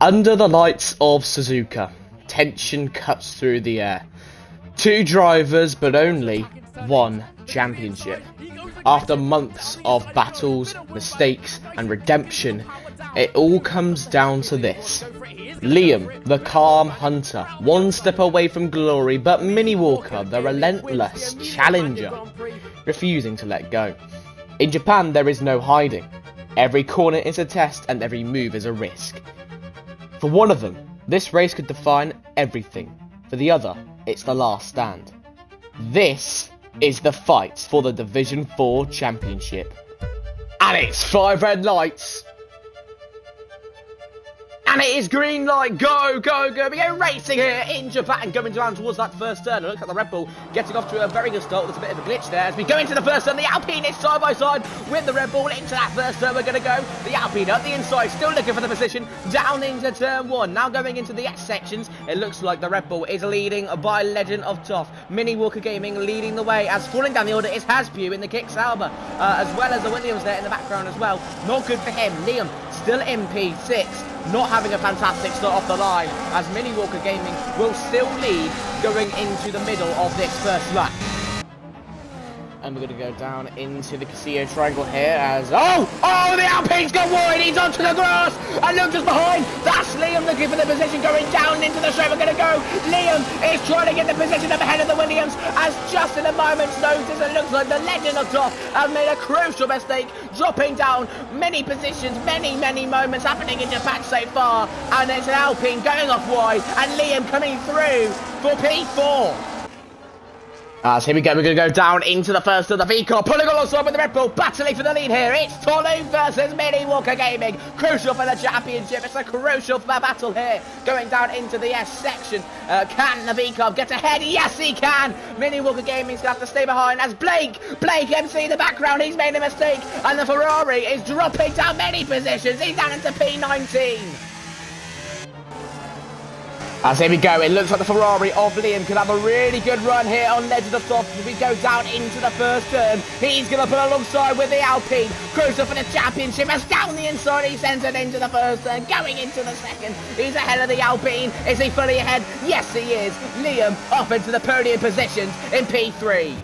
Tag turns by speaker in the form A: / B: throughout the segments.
A: Under the lights of Suzuka, tension cuts through the air. Two drivers, but only one championship. After months of battles, mistakes, and redemption, it all comes down to this. Liam, the calm hunter, one step away from glory, but Mini Walker, the relentless challenger, refusing to let go. In Japan, there is no hiding. Every corner is a test, and every move is a risk. For one of them, this race could define everything. For the other, it's the last stand. This is the fight for the Division 4 Championship. And it's 5 red lights. And it is green light, go, go, go. We go racing here in Japan, going down towards that first turn. It looks like the Red Bull getting off to a very good start. There's a bit of a glitch there as we go into the first turn. The Alpine is side by side with the Red Bull into that first turn. We're going to go. The Alpine up the inside, still looking for the position, down into turn 1. Now going into the S sections, it looks like the Red Bull is leading by Legend of Toff. Mini Walker Gaming leading the way as falling down the order is Hasbu in the Kick Sauber, as well as the Williams there in the background as well. Not good for him. Liam still in P6. Not having a fantastic start off the line, as Mini Walker Gaming will still lead going into the middle of this first lap. And we're going to go down into the Casino Triangle here as... Oh, the Alpine's gone wide, he's onto the grass, and look just behind, that's Liam looking for the position, going down into the straight. We're going to go, Liam is trying to get the position up ahead of the Williams, as just in a moment's notice, it looks like the Legend of Top has made a crucial mistake, dropping down many positions, many moments happening in Japan so far, and it's an Alpine going off wide, and Liam coming through for P4. So here we go, we're going to go down into the first of the V-Car, pulling alongside with the Red Bull, battling for the lead here. It's Tolu versus Mini Walker Gaming, crucial for the championship. It's a crucial battle here, going down into the S section. Can the V-Car get ahead? Yes, he can. Mini Walker Gaming's going to have to stay behind as Blake MC in the background, he's made a mistake, and the Ferrari is dropping down many positions. He's down into P19. As here we go, it looks like the Ferrari of Liam could have a really good run here on Legend of Top as we go down into the first turn. He's going to put alongside with the Alpine, crucial for the championship, as down the inside he sends it into the first turn, going into the second. He's ahead of the Alpine. Is he fully ahead? Yes, he is. Liam up into the podium positions in P3.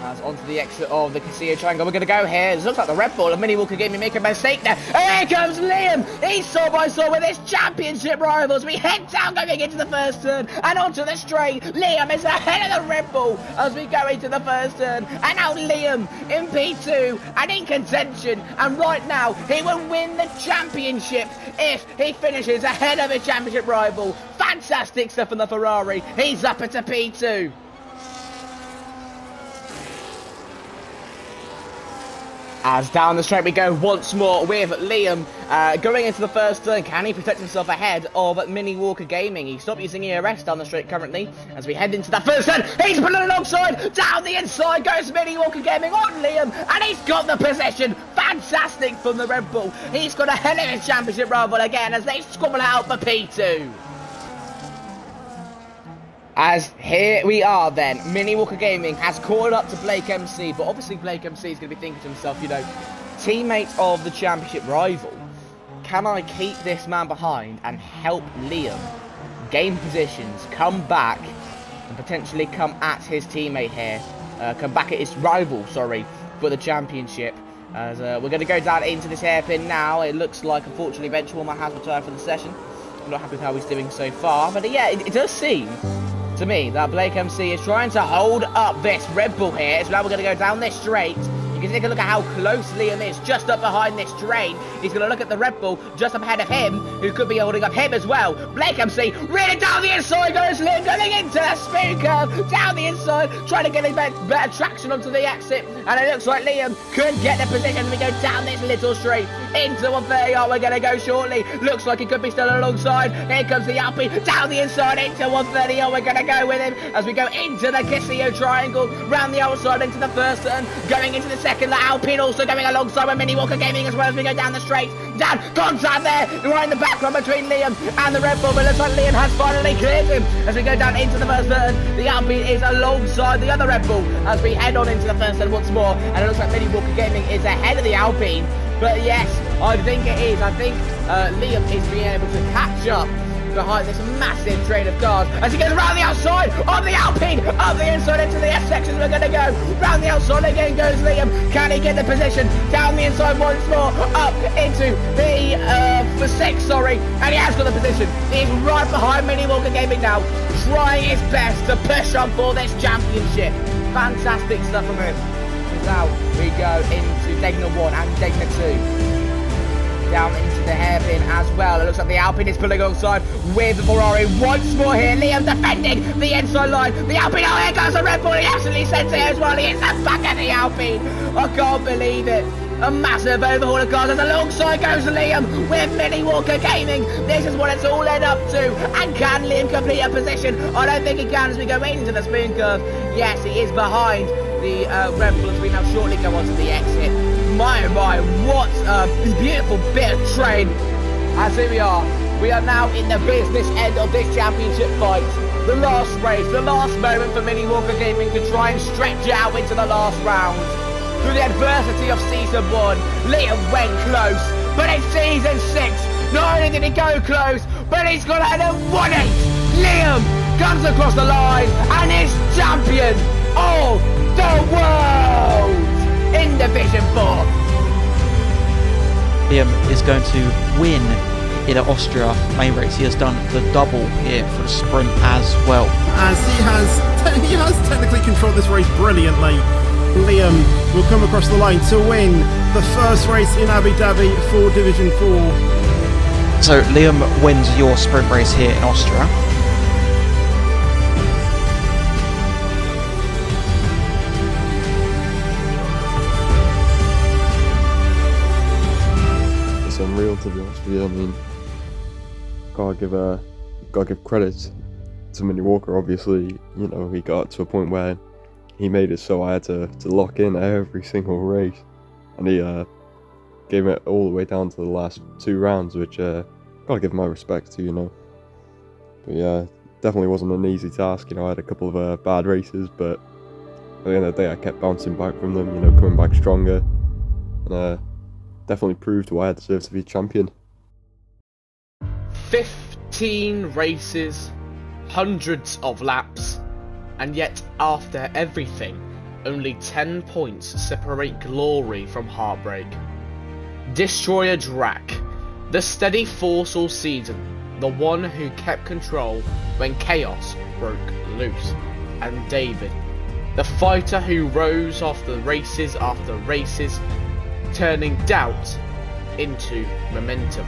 A: As onto the exit of the Casino Triangle, we're going to go here. It looks like the Red Bull and Mini Walker Gaming make a mistake there. And here comes Liam. He's side by side with his championship rivals. We head down going into the first turn and onto the straight. Liam is ahead of the Red Bull as we go into the first turn. And now Liam in P2 and in contention. And right now, he will win the championship if he finishes ahead of his championship rival. Fantastic stuff from the Ferrari. He's up into P2. As down the straight we go once more with Liam going into the first turn. Can he protect himself ahead of Mini Walker Gaming? He stopped using ERS down the straight currently as we head into that first turn. He's pulling alongside, down the inside goes Mini Walker Gaming on Liam, and he's got the possession. Fantastic from the Red Bull. He's got ahead of his championship rival again as they squabble out for P2. As here we are then, Mini Walker Gaming has caught up to Blake MC, but obviously Blake MC is going to be thinking to himself, you know, teammates of the championship rival, can I keep this man behind and help Liam gain positions, come back, and potentially come at his teammate here, come back at his rival, sorry, for the championship. As we're going to go down into this hairpin now. It looks like, unfortunately, Benchwarmer has retired for the session. I'm not happy with how he's doing so far, but yeah, it does seem to me that Blake MC is trying to hold up this Red Bull here. So now we're going to go down this straight. You can take a look at how close Liam is, just up behind this train. He's going to look at the Red Bull just up ahead of him, who could be holding up him as well. Blake MC really down the inside goes Liam, going into the spoon curve, down the inside, trying to get a better traction onto the exit. And it looks like Liam could get the position. We go down this little straight into 130. We're going to go shortly. Looks like he could be still alongside. Here comes the Alpine, down the inside into 130. We're going to go with him as we go into the Casino Triangle, round the outside into the first turn, going into the second. The Alpine also going alongside with Mini Walker Gaming as well as we go down the straight. Down, contact there, right in the background between Liam and the Red Bull, but looks like Liam has finally cleared him as we go down into the first turn. The Alpine is alongside the other Red Bull as we head on into the first turn once more, and it looks like Mini Walker Gaming is ahead of the Alpine. But yes, I think it is. I think Liam is being able to catch up behind this massive train of cars as he goes around the outside of the Alpine, up the inside into the S section. We're going to go round the outside again goes Liam. Can he get the position down the inside once more, up into the for 6, sorry, and he has got the position. He's right behind Mini Walker Gaming now, trying his best to push on for this championship. Fantastic stuff from him. Now we go into Degner 1 and Degner 2. Down into the hairpin as well. It looks like the Alpine is pulling alongside with Ferrari once more here. Liam defending the inside line. The Alpine, oh, here goes the Red Bull. He absolutely sends it as well. He hits the back of the Alpine. I can't believe it. A massive overhaul of cars as alongside goes Liam with Mini Walker Gaming. This is what it's all led up to. And can Liam complete a position? I don't think he can as we go into the spoon curve. Yes, he is behind the Red Bull as we now shortly go onto the exit. My, what a beautiful bit of train. As here we are now in the business end of this championship fight. The last race, the last moment for Mini Walker Gaming to try and stretch it out into the last round. Through the adversity of Season 1, Liam went close, but in Season 6, not only did he go close, but he's got a 1-8. Liam comes across the line and is champion of the world in Division 4.
B: Liam is going to win in an Austria main race. He has done the double here for the sprint as well.
C: As he has technically controlled this race brilliantly. Liam will come across the line to win the first race in Abu Dhabi for Division 4.
B: So Liam wins your sprint race here in Austria.
D: It's unreal, to be honest with you. I mean, gotta give credit to Mini Walker. Obviously, you know, he got to a point where he made it so I had to lock in every single race, and he gave it all the way down to the last 2 rounds, which gotta give my respect to, you know. But yeah, definitely wasn't an easy task. You know, I had a couple of bad races, but at the end of the day, I kept bouncing back from them. You know, coming back stronger, and definitely proved why I deserve to be champion.
A: 15 races, hundreds of laps. And yet, after everything, only 10 points separate glory from heartbreak. Destroyer Drac, the steady force all season, the one who kept control when chaos broke loose. And David, the fighter who rose after races, turning doubt into momentum,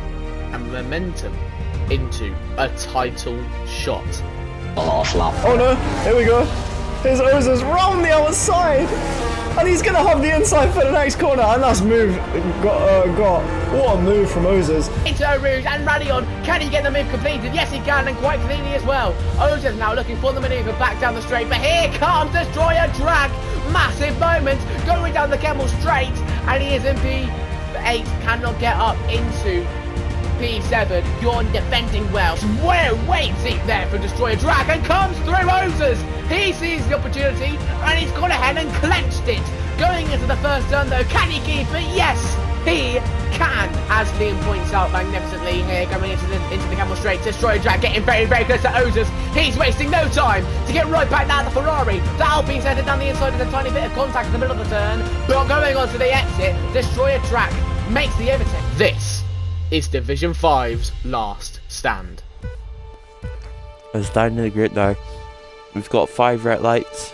A: and momentum into a title shot.
E: Oh no, here we go. Here's Ozers round the outside, and he's gonna have the inside for the next corner, and that's move. What a move from Ozers.
A: It's Rouge and Radion. Can he get the move completed? Yes, he can, and quite cleanly as well. Ozers now looking for the manoeuvre back down the straight, but here comes Destroyer Drag. Massive moment going down the Camel straight, and he is in P8, cannot get up into P7. Bjorn defending well. Waiting there for Destroyer Drag, and comes through Ozers. He sees the opportunity and he's gone ahead and clenched it. Going into the first turn though, can he keep it? Yes, he can, as Liam points out magnificently here, coming into the Camel straight. Destroyer Drag getting very close to Ozers. He's wasting no time to get right back down the Ferrari. The Alpine's headed down the inside with a tiny bit of contact in the middle of the turn, but going on to the exit, Destroyer Drag makes the overtake. This is Division 5's last stand.
F: It's down in the grid now. We've got 5 red lights.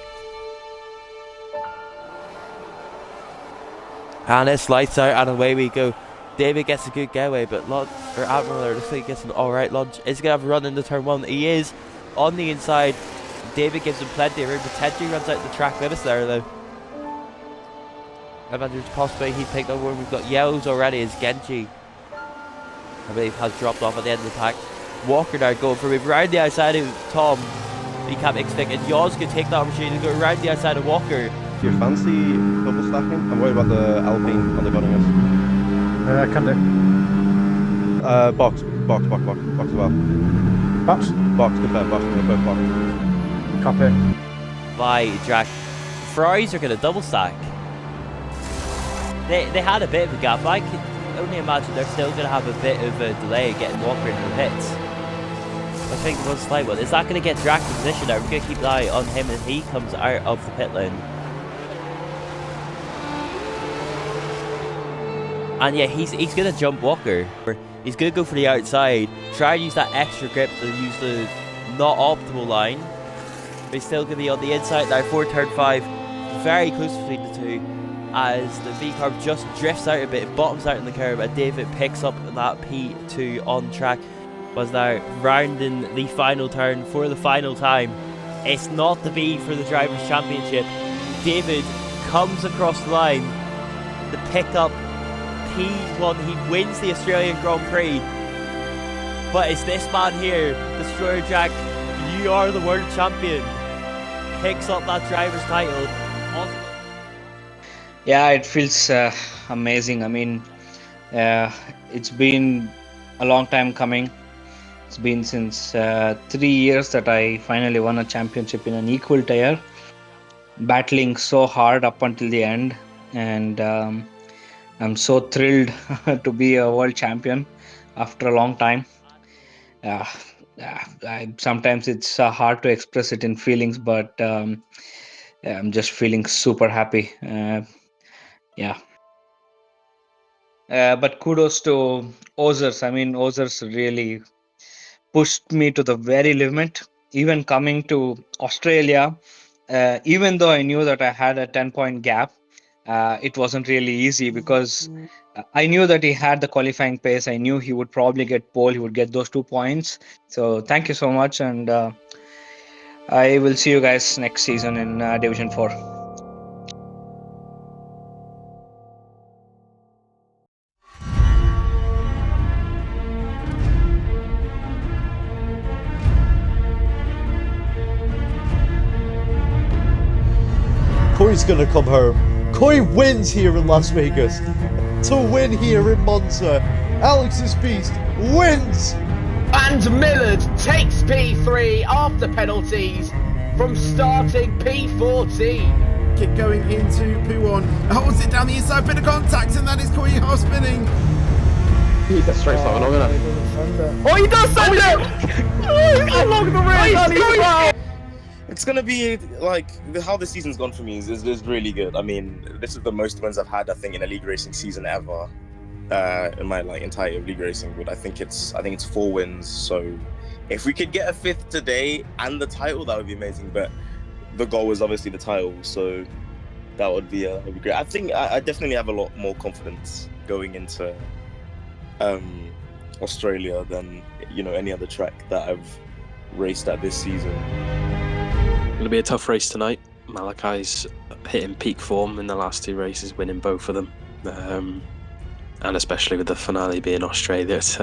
F: And it's lights out and away we go. David gets a good getaway, but Admiral looks like he gets an alright launch. Is he going to have a run into turn 1? He is on the inside. David gives him plenty of room. Potentially runs out the track limits there though. And there's a possibility he picked up one. We've got yellows already as Genji, I believe, has dropped off at the end of the pack. Walker now going for him round the outside of Tom. He can't make stick, and Yaws could take the opportunity to go around the outside of Walker.
G: Do you fancy double stacking? I'm worried about the Alpine undercutting us.
E: Can do.
G: Box as well.
E: Box?
G: Box, confirm, both box.
E: Copy.
F: By Jack. Ferraris are going to double stack. They had a bit of a gap. only imagine they're still going to have a bit of a delay getting Walker into the pits. I think the one slight one. Is that going to get Drac in position? Are we going to keep an eye on him as he comes out of the pit lane? And yeah, he's going to jump Walker. He's going to go for the outside, try and use that extra grip to use the not optimal line. But he's still going to be on the inside now for turn 5. Very close between the two. As the V-Carb just drifts out a bit, it bottoms out in the curb, and David picks up that P2 on track. Was now rounding the final turn for the final time. It's not the B for the Drivers' Championship. David comes across the line to pick up P1. He wins the Australian Grand Prix. But it's this man here, Destroyer Jack, you are the world champion. Picks up that driver's title.
H: Yeah, it feels amazing. I mean, it's been a long time coming. It's been since 3 years that I finally won a championship in an equal tier, battling so hard up until the end, and I'm so thrilled to be a world champion after a long time. Sometimes it's hard to express it in feelings, but I'm just feeling super happy. But kudos to Ozers. I mean, Ozers really pushed me to the very limit. Even coming to Australia, even though I knew that I had a 10-point gap, it wasn't really easy because I knew that he had the qualifying pace. I knew he would probably get pole. He would get those 2 points. So thank you so much. And I will see you guys next season in Division 4.
I: Coy's gonna come home. Coy wins here in Las Vegas. To win here in Monza. Alex's Beast wins!
A: And Millard takes P3 after penalties from starting P14.
C: Kick going into P1. Holds it down the inside, bit of contact, and that is Koyi half spinning.
G: He does straight start along, innit?
A: Oh, he does send it! Along the ring!
J: It's gonna be like how the season's gone for me is really good. I mean, this is the most wins I've had, I think, in a league racing season ever, in my entire league racing. But I think it's 4 wins. So if we could get a 5th today and the title, that would be amazing. But the goal was obviously the title, so that would be great. I think I definitely have a lot more confidence going into Australia than any other track that I've raced at this season.
K: Going to be a tough race tonight. Malachi's hitting peak form in the last 2 races, winning both of them, and especially with the finale being Australia, it's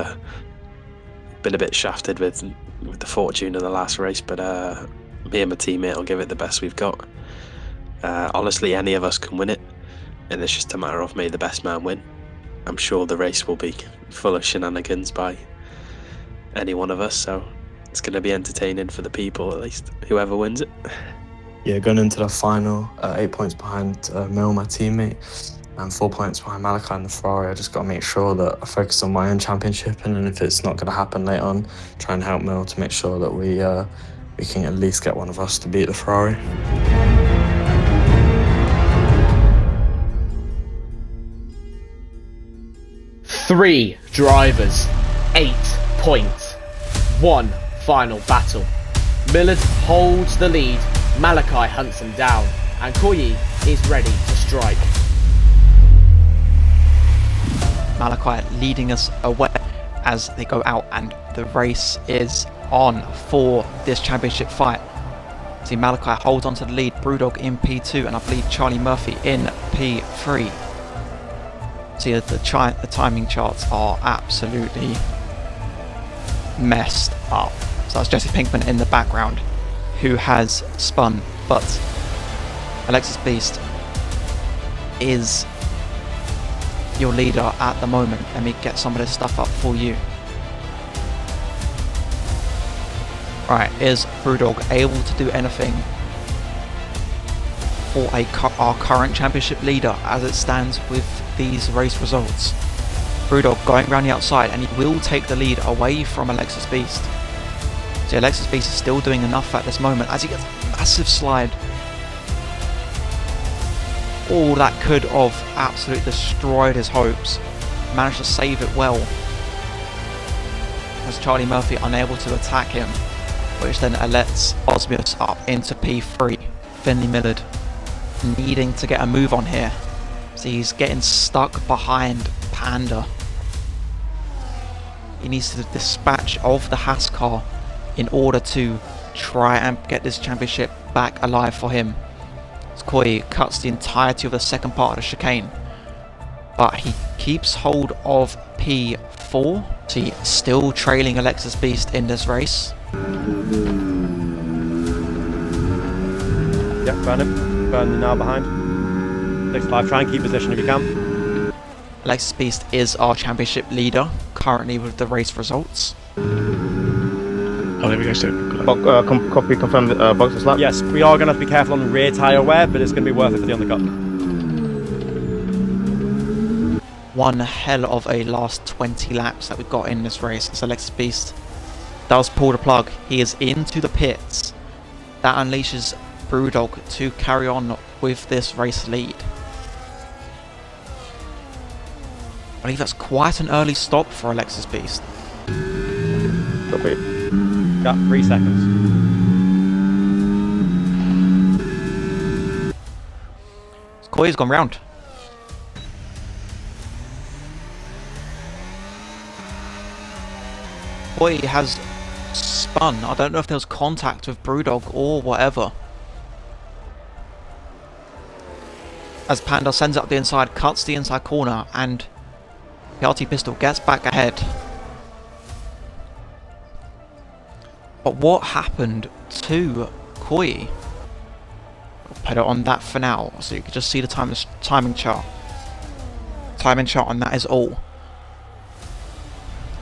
K: been a bit shafted with the fortune of the last race. But me and my teammate will give it the best we've got. Honestly, any of us can win it, and it's just a matter of may the best man win. I'm sure the race will be full of shenanigans by any one of us, so it's going to be entertaining for the people, at least, whoever wins it.
L: Yeah, going into the final, 8 points behind Mel, my teammate, and 4 points behind Malachi and the Ferrari. I just got to make sure that I focus on my own championship, and then if it's not going to happen later on, try and help Mel to make sure that we can at least get one of us to beat the Ferrari.
A: Three drivers, 8 points, 1 final battle. Millard holds the lead, Malachi hunts him down, and Koyi is ready to strike.
B: Malachi leading us away as they go out, and the race is on for this championship fight. See Malachi holds on to the lead, Brewdog in P2, and I believe Charlie Murphy in P3. See the timing charts are absolutely messed up. So that's Jesse Pinkman in the background who has spun, but Alexis Beast is your leader at the moment. Let me get some of this stuff up for you. Right, is Brewdog able to do anything for our current championship leader as it stands with these race results? Brewdog going around the outside, and he will take the lead away from Alexis Beast. So Alexis Beast is still doing enough at this moment as he gets a massive slide. Oh, that could have absolutely destroyed his hopes. Managed to save it well, as Charlie Murphy unable to attack him, which then lets Osmius up into P3. Finley Millard needing to get a move on here. So he's getting stuck behind Panda. He needs to dispatch of the Haas car in order to try and get this championship back alive for him. As Koi cuts the entirety of the second part of the chicane, but he keeps hold of P4. So he's still trailing Alexis Beast in this race.
G: Yep, burn him. Burn him now behind. 6-5, try and keep position if you can.
B: Alexis Beast is our championship leader currently with the race results.
M: Oh, there we go, Stu.
G: Copy, confirm the box is lap. Yes, we are going to have to be careful on the rear tyre wear, but it's going to be worth it for the undercut.
B: One hell of a last 20 laps that we've got in this race as Alexis Beast does pull the plug. He is into the pits. That unleashes Brewdog to carry on with this race lead. I believe that's quite an early stop for Alexis Beast.
G: Copy. Got 3 seconds.
B: Koi's gone round. Koi has spun. I don't know if there was contact with Brewdog or whatever. As Panda sends up the inside, cuts the inside corner, and PRT Pistol gets back ahead. But what happened to Koi? I'll put it on that for now, so you can just see the timing chart. Timing chart, and that is all.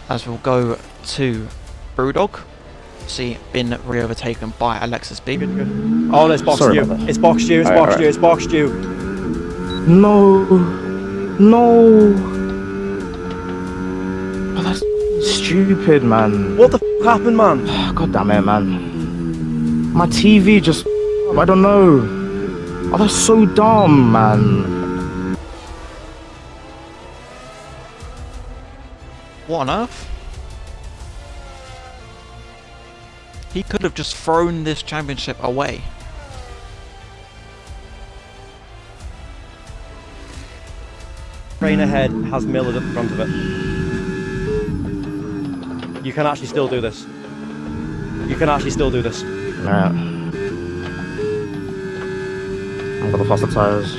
B: As we'll go to Brewdog. See, been re-overtaken by Alexis B.
G: Oh, it's boxed you. It's boxed you. It's boxed you. It's boxed you.
E: No. No. Oh, that's stupid, man.
G: What the f happened, man?
E: God damn it, man. My TV just... I don't know. Oh, that's so dumb, man.
B: What on earth? He could have just thrown this championship away.
G: Train ahead has Millard at the front of it. You can actually still do this. You can actually still do this.
E: Yeah. I've got the faster tyres.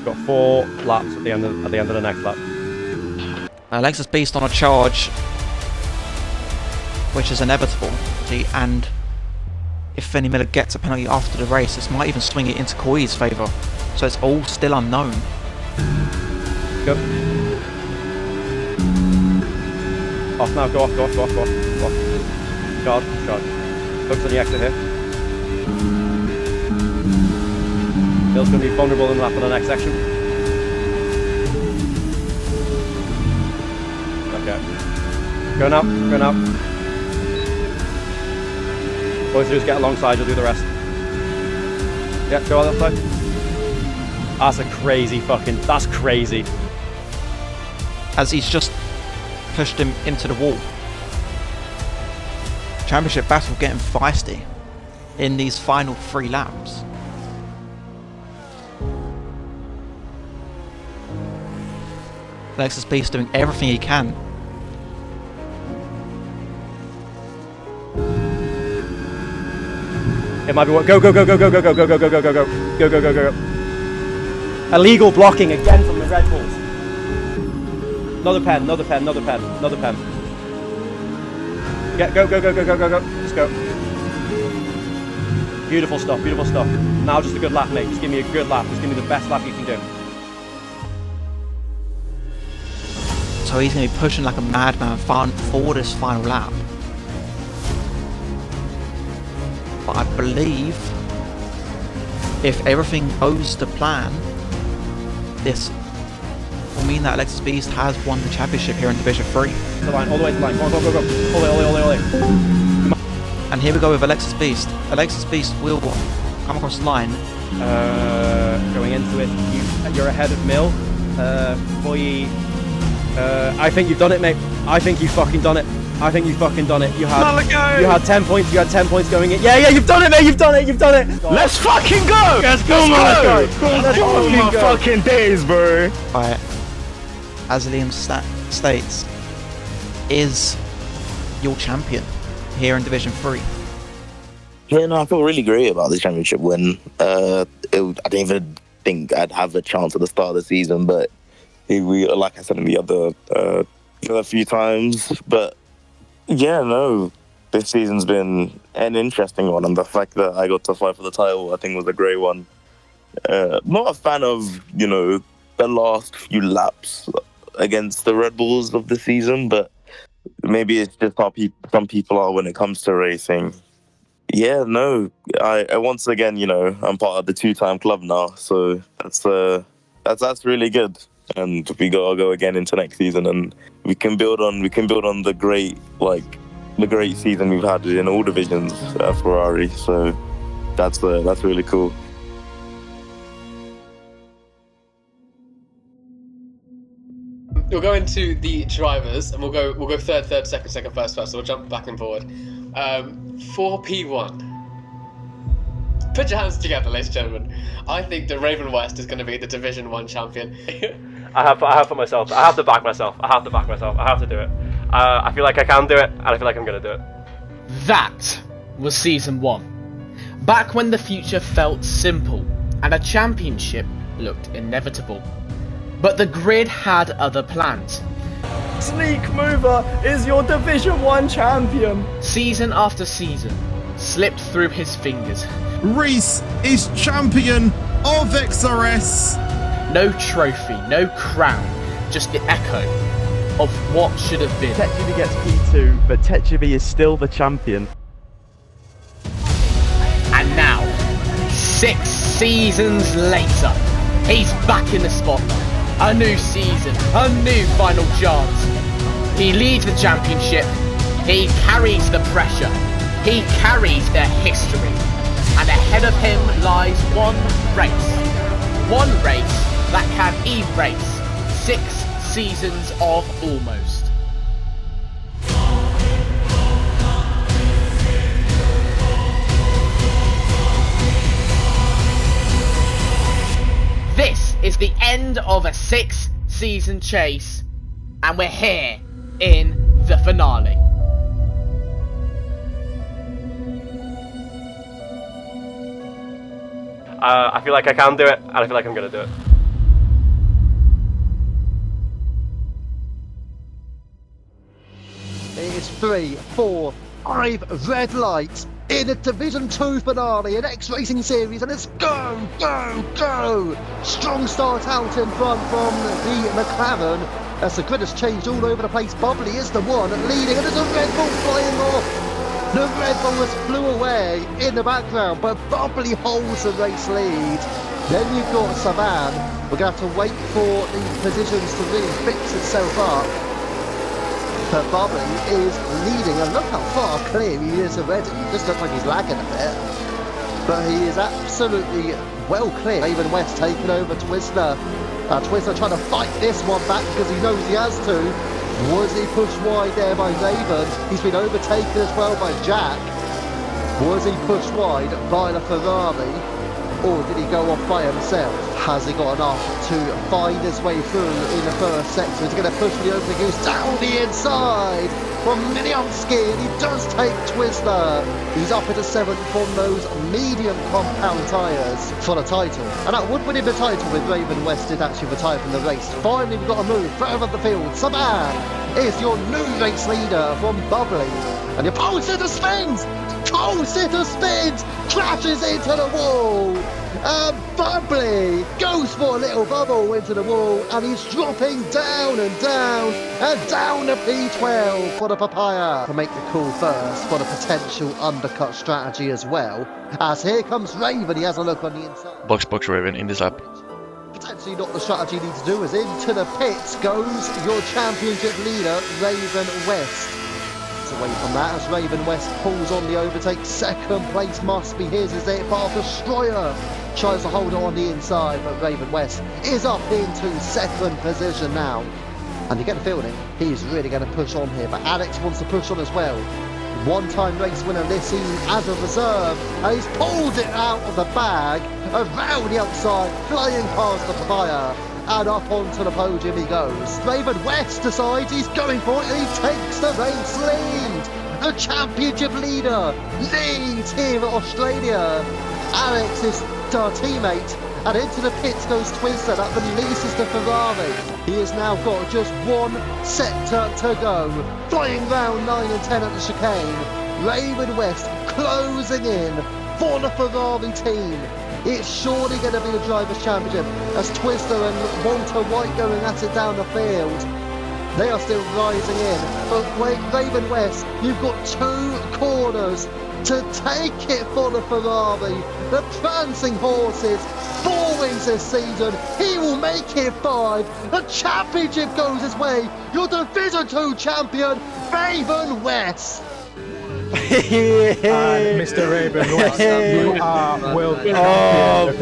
G: Got 4 laps at the end of the next lap.
B: Alexis Beast on a charge, which is inevitable. See, and if Finley Millard gets a penalty after the race, this might even swing it into Koi's favour. So it's all still unknown.
G: Go. Off now, go off, go off, go off, go off, go off. Charge, charge. Focus on the exit here. Bill's going to be vulnerable in the lap on the next section. Okay. Go now, go now. All you do is get alongside, you'll do the rest. Yeah, go on that side. That's a crazy fucking, that's crazy.
B: As he's just pushed him into the wall. Championship battle getting feisty in these final 3 laps. Alexis Beast doing everything he can.
G: It might be what. Go, go, go, go, go, go, go, go, go, go, go, go, go, go, go, go, go, go. Illegal blocking again from the Red Bulls. Another pen, another pen, another pen, another pen. Yeah, go, go, go, go, go, go, go. Just go. Beautiful stuff, beautiful stuff. Now just a good lap, mate. Just give me a good lap. Just give me the best lap you can do.
B: So he's going to be pushing like a madman for this final lap. But I believe if everything goes to plan, this will mean that Alexis Beast has won the championship here in Division 3.
G: The line, all the way to the line. Go, go, go, go. All the way.
B: And here we go with Alexis Beast. Alexis Beast will come across the line.
G: Going into it, you're ahead of Mill. Boye, I think you've done it, mate. I think you fucking done it. You had 10 points. You had 10 points going in. Yeah, you've done it, mate. You've done it.
E: Let's fucking go!
G: Let's go, Malachi! Let's
E: my fucking days, bro.
B: Right. As Liam states, is your champion here in Division 3.
J: Yeah, no, I feel really great about this championship win. I didn't even think I'd have a chance at the start of the season, but we, like I said in the other few times, but yeah, no, this season's been an interesting one, and the fact that I got to fight for the title, I think, was a great one. Not a fan of, the last few laps against the Red Bulls of the season, but maybe it's just how some people are when it comes to racing. Yeah, no, I once again, I'm part of the 2-time club now, so that's really good. And we gotta go again into next season, and we can build on the great season we've had in all divisions at Ferrari. So that's really cool.
N: We'll go into the drivers, and we'll go third, second, first. So we'll jump back and forward. 4P1. Put your hands together, ladies and gentlemen. I think that Raven West is going to be the Division 1 champion.
G: I have for myself. I have to back myself. I have to do it. I feel like I can do it, and I feel like I'm going to do it.
A: That was Season 1. Back when the future felt simple, and a championship looked inevitable. But the grid had other plans.
E: Sneak Mover is your Division 1 champion.
A: Season after season slipped through his fingers.
C: Reese is champion of XRS.
A: No trophy, no crown, just the echo of what should have been.
O: Techibi gets P2, but Techibi is still the champion.
A: And now, 6 seasons later, he's back in the spotlight. A new season, a new final chance. He leads the championship, he carries the pressure, he carries their history. And ahead of him lies one race that can erase 6 seasons of almost. This is the end of a 6-season chase, and we're here in the finale.
G: I feel like I can do it, and I feel like I'm going to do it.
P: It's 3, 4, 5 red lights in a Division 2 finale, an X-Racing series, and it's go! Strong start out in front from the McLaren as the grid has changed all over the place. Bubbly is the one leading, and there's a Red Bull flying off. The Red Bull has flew away in the background, but Bubbly holds the race lead. Then you've got Savan. We're going to have to wait for the positions to really fix itself up. But Bubbly is leading, and look how far clear he is already. It just looks like he's lagging a bit. But he is absolutely well clear. Raven West taking over Twister. Twister trying to fight this one back because he knows he has to. Was he pushed wide there by Raven? He's been overtaken as well by Jack. Was he pushed wide by the Ferrari? Or did he go off by himself? Has he got enough to find his way through in the first sector? He's going to push for the opening goose down the inside from Milionsky, and he does take Twister. He's up into 7th from those medium compound tyres for the title. And that would win him the title if Raven West did actually retire from the race. Finally, we've got to move further up the field. Saban is your new race leader from Bubbly. And your pole sitter spins! Pole sitter spins! Crashes into the wall! And Bubbly goes for a little bubble into the wall, and he's dropping down and down to P12 for the Papaya to make the call first for the potential undercut strategy as well. As here comes Raven, he has a look on the inside.
M: Box Raven in this lap.
P: potentially not the strategy you need to do, as into the pits goes your championship leader, Raven West. It's away from that as Raven West pulls on the overtake. Second place must be his as they Bar Destroyer tries to hold on the inside, but Raven West is up into second position now. And you get the feeling he's really going to push on here, but Alex wants to push on as well. One-time race winner this season as a reserve, and he's pulled it out of the bag, around the outside, flying past the fire, and up onto the podium he goes. Raven West decides he's going for it, and he takes the race lead. The championship leader leads here at Australia. Alex's teammate, and into the pits goes Twister. That releases the Ferrari. He has now got just one sector to go. Flying round 9 and 10 at the chicane. Raven West closing in for the Ferrari team. It's surely going to be the Drivers' Championship as Twister and Walter White going at it down the field. They are still rising in, but wait, Raven West, you've got 2 corners to take it for the Ferrari. The prancing horses, 4 wins this season. He will make it 5. The championship goes his way. Your Division 2 champion, Raven West.
E: Mr. Raven West, you are world champion.
I: Oh,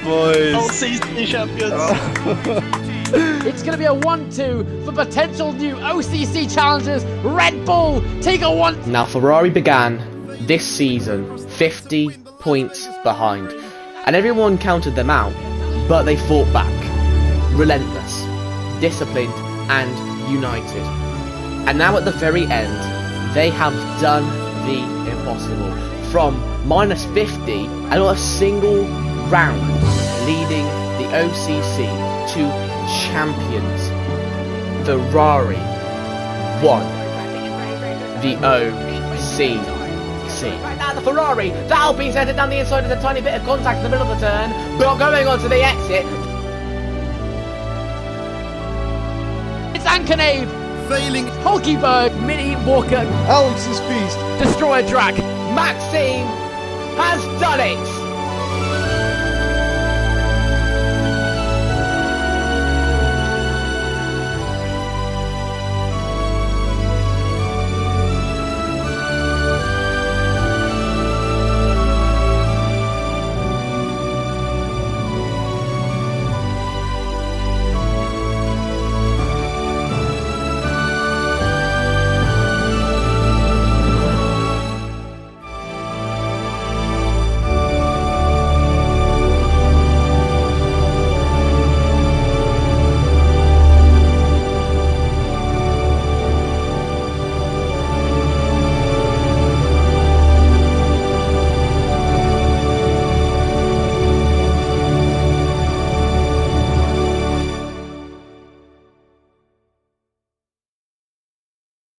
I: boys.
Q: All season champions.
R: It's going to be a 1-2 for potential new OCC challengers. Red Bull take a 1.
A: Now Ferrari began this season 50 points behind, and everyone counted them out, but they fought back. Relentless, disciplined and united. And now at the very end, they have done the impossible. From minus 50 and not a single round, leading the OCC to champions. Ferrari won the OCC. Right now the Ferrari, the Alpine's headed down the inside with a tiny bit of contact in the middle of the turn, but going on to the exit.
R: It's Ankanave failing Hulkyberg, Mini Walker,
I: Alex's Beast,
R: Destroyer Drag.
A: Maxime has done it!